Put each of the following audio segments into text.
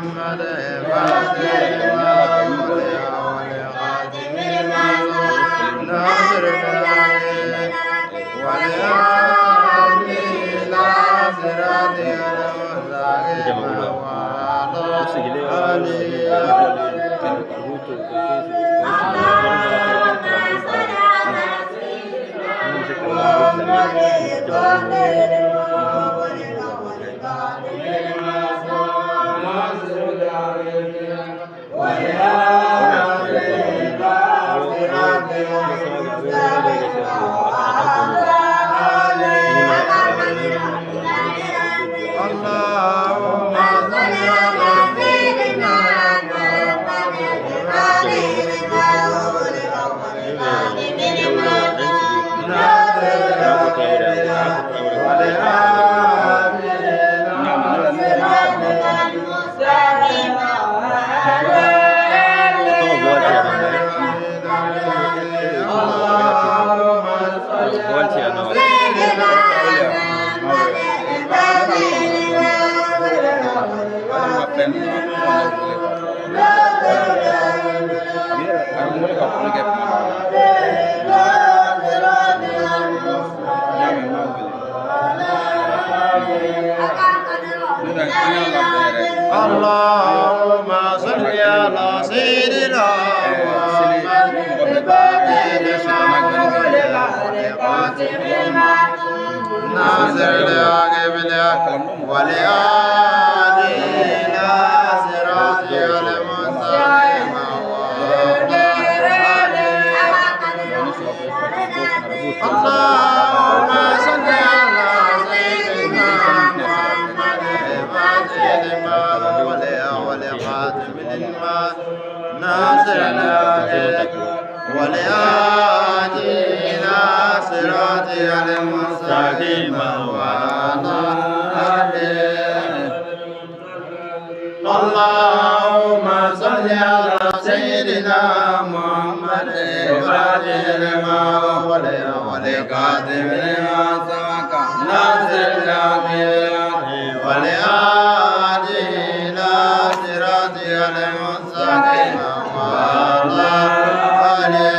محمد فاتح لما ولخاتم لما ناصر الهدى والهادي إلى صراطك المستقيم اللهم صل على سيدنا ناصر الحق بالحق والهادي إلى صراطك المستقيم اللهم صل على سيدنا محمد فاتح لما ولخاتم لما ناصر الحق والهادي إلى صراطك المستقيم وعلى آله. اللهم صل على سيدنا محمد فاتح لما ولخاتم لما سبق ناصر الحق والهادي إلى صراطك المستقيم وعلى آله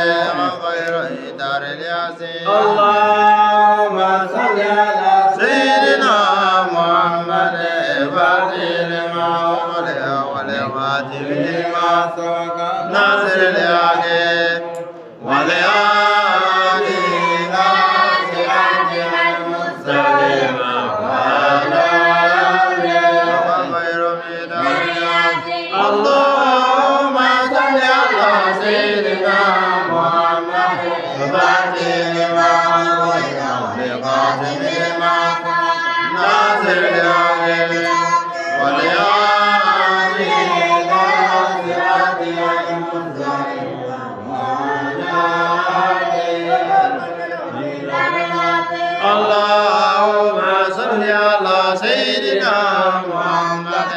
خير دار الياسين. اللهم صل على سيدنا محمد فاتح لما ولخاتم لما سبق ناصر الحق والهادي إلى صراطك المستقيم وعلى آله خير دار الياسين. اللهم صل على سيدنا محمد فاتح لما ولخاتم لما ناصر الحق والهادي إلى صراطك المستقيم وعلى آله. اللهم صل على سيدنا محمد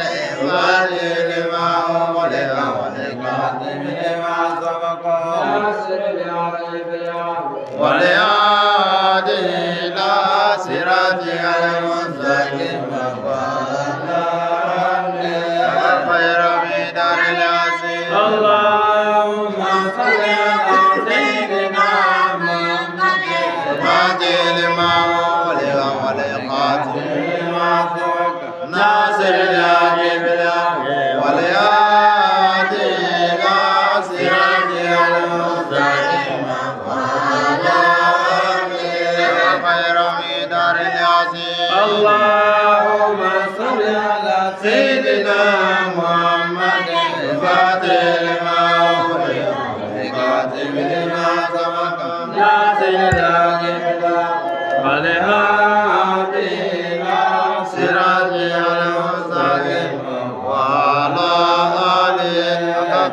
فاتح لما ولخاتم لما سبق ناصر الحق والهادي إلى صراطك المستقيم وعلى آله خير دار الياسين. اللهم صل على سيدنا محمد فاتح لما ولخاتم لما سبق ناصر الحق بالحق والهادي إلى صراطك المستقيم وعلى آله خير دار الياسين. اللهم صل على سيدنا محمد فاتح لما ولخاتم لما سبق ناصر الحق والهادي إلى صراطك المستقيم وعلى آله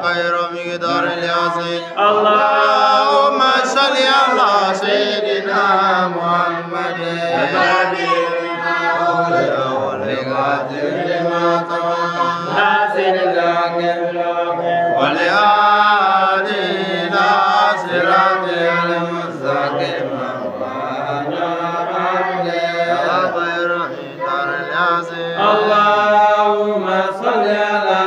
خير مقدار الياسين. اللهم صل على سيدنا محمد فاتح لما ولخاتم لما سبق ناصر الحق والهادي إلى صراطك المستقيم وعلى آله خير دار الياسين. اللهم صل على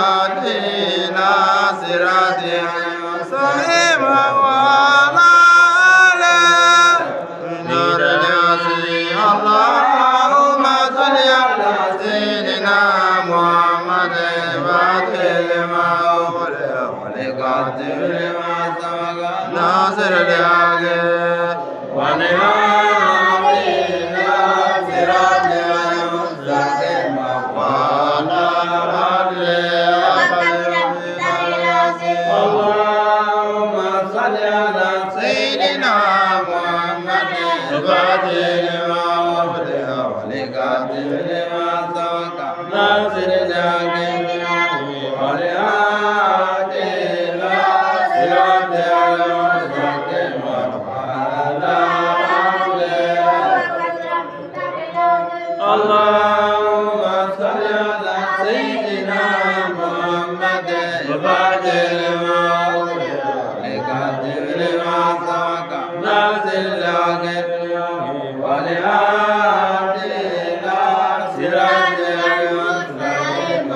ولآتنا صراطك المستقيم وعلى نور الياسين اللهم صل على سيدنا محمد فاتح لما أغلق والقاتل لما سبق ناصر الحق ولآتنا صراطك المستقيم وعلى اللهم صل على سيدنا محمد الفاتح لما أغلق والقاتل لما سبق ناصر الحق ولآتنا صراطك المستقيم وعلى اللهم صل على سيدنا محمد الفاتح لما أغلق والقاتل لما سبق ناصر الحق ولآتنا صراطك المستقيم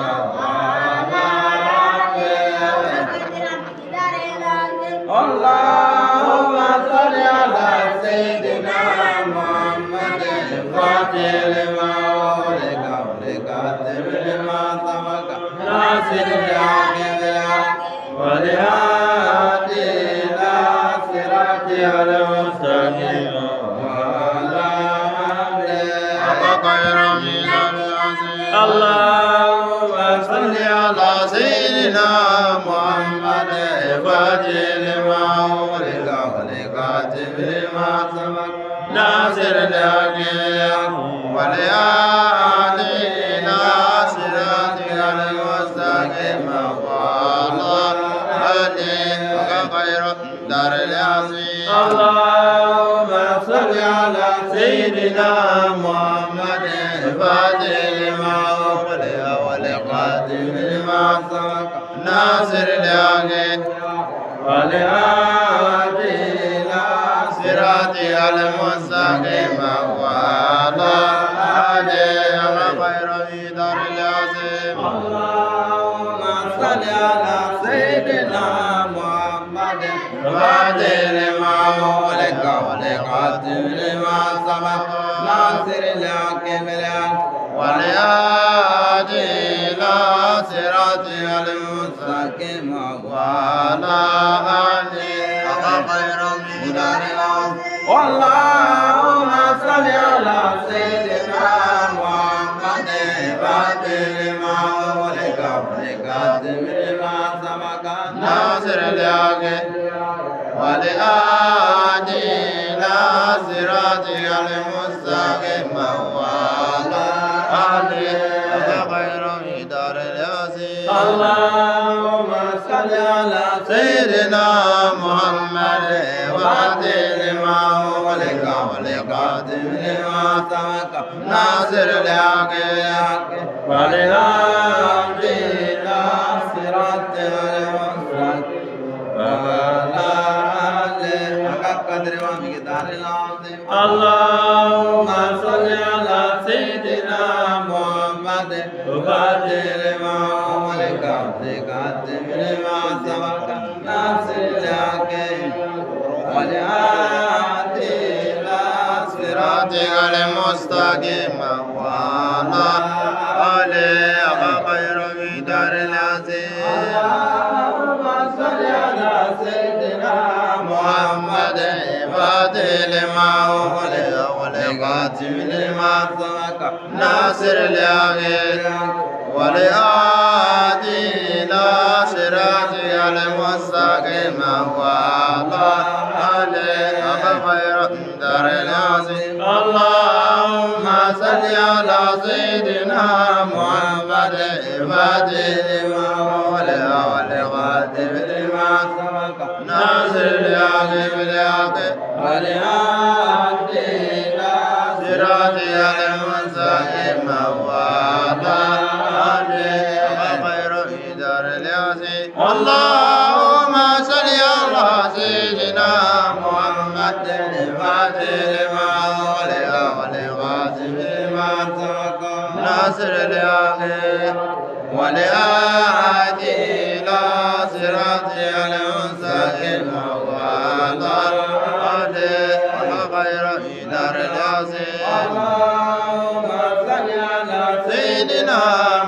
وعلى اللهم صل على سيدنا محمد الفاتح لما أغلق والقاتل لما سبق ناصر الحق ولآتنا صراطك المستقيم وعلى خير من العظيم اللهم صل على سيدنا محمد الفاتح لما أغلق والقاتل لما سبق ناصر الحق ولآتنا صراطك المستقيم وعلى خير دار العظيم اللهم صل على سيدنا محمد الفاتح لما أغلق والقاتل لما سبق ناصر الحق ولآتنا صراطك المستقيم وعلى خير دار العظيم اللهم صل على سيدنا محمد الفاتح لما أغلق والقاتل لما سبق ناصر الحق بالحق ولآتنا صراطك المستقيم وعلى خير من دار العظيم اللهم صل على سيدنا محمد الفاتح لما أغلق والقاتل لما سبق ناصر الحق ولآتنا صراطك المستقيم وعلى خير من دار العظيم اللهم صل على سيدنا محمد الفاتح لما أغلق والقاتل لما سبق ناصر الحق ولآتنا صراطك المستقيم وعلى حق قدره ومقداره العظيم اللهم صل على سيدنا محمد الفاتح لما أغلق والقاتل لما سبق ناصر الحق ولآتنا صراطك المستقيم وعلى خير من دار العظيم اللهم صل على سيدنا محمد الفاتح لما أغلق والقاتل لما سبق ناصر الحق ولآتنا صراطك المستقيم وعلى خير دار العظيم اللهم صل على سيدنا محمد الفاتح لما أغلق والقاتل لما سبق ناصر الحق بالحق ولآتنا صراطك المستقيم وعلى خير دار العظيم اللهم صل على سيدنا محمد الفاتح لما أغلق والقاتل لما سبق ناصر الحق والهادي إلى صراطك المستقيم وعلى آله غير دار العظيم اللهم صل على سيدنا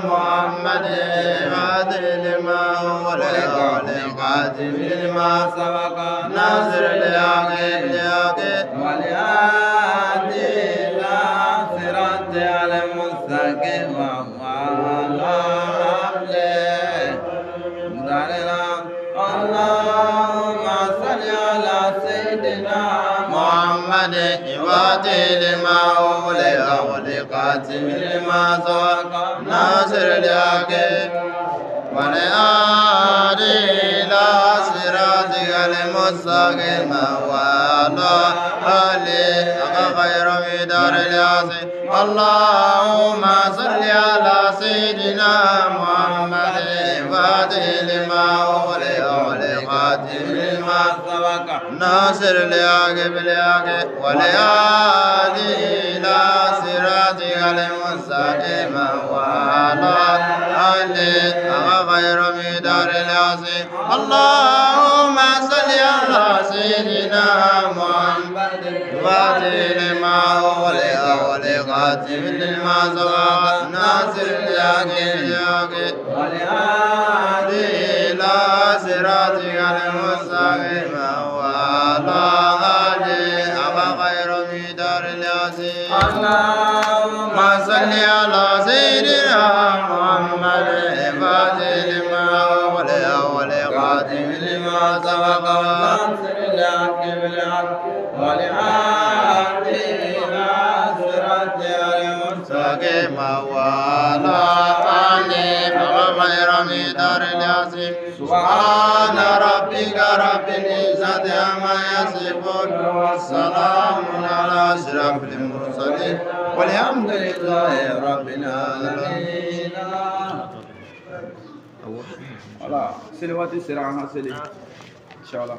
محمد الفاتح لما أغلق والخاتم لما سبق ناصر الحق بالحق والهادي إلى صراطك المستقيم وعلى آله اللهم صل على سيدنا محمد الفاتح لما أغلق والخاتم لما سبق ناصر الحق والهادي إلى صراطك المستقيم وعلى آله غير مقدار العظيم اللهم صل على سيدنا محمد الفاتح لما أغلق والخاتم لما سبق ناصر الحق بالحق والهادي إلى صراطك المستقيم وعلى آله غير مقدار العظيم اللهم صل على سيدنا محمد الفاتح لما أغلق والخاتم لما سبق ناصر الحق بالحق والهادي إلى صراطك المستقيم وعلى آله غير مقدار العظيم اللهم صل على سيدنا محمد الفاتح لما أغلق والخاتم لما سبق ناصر الحق بالحق والهادي إلى صراطك المستقيم وعلى آله غير مقدار العظيم سبحان ربك رب العزة عما يصفون والسلام على أشرف المرسلين والحمد لله رب العالمين. Voilà, c'est le Wati Sera, c'est le. Inch'Allah.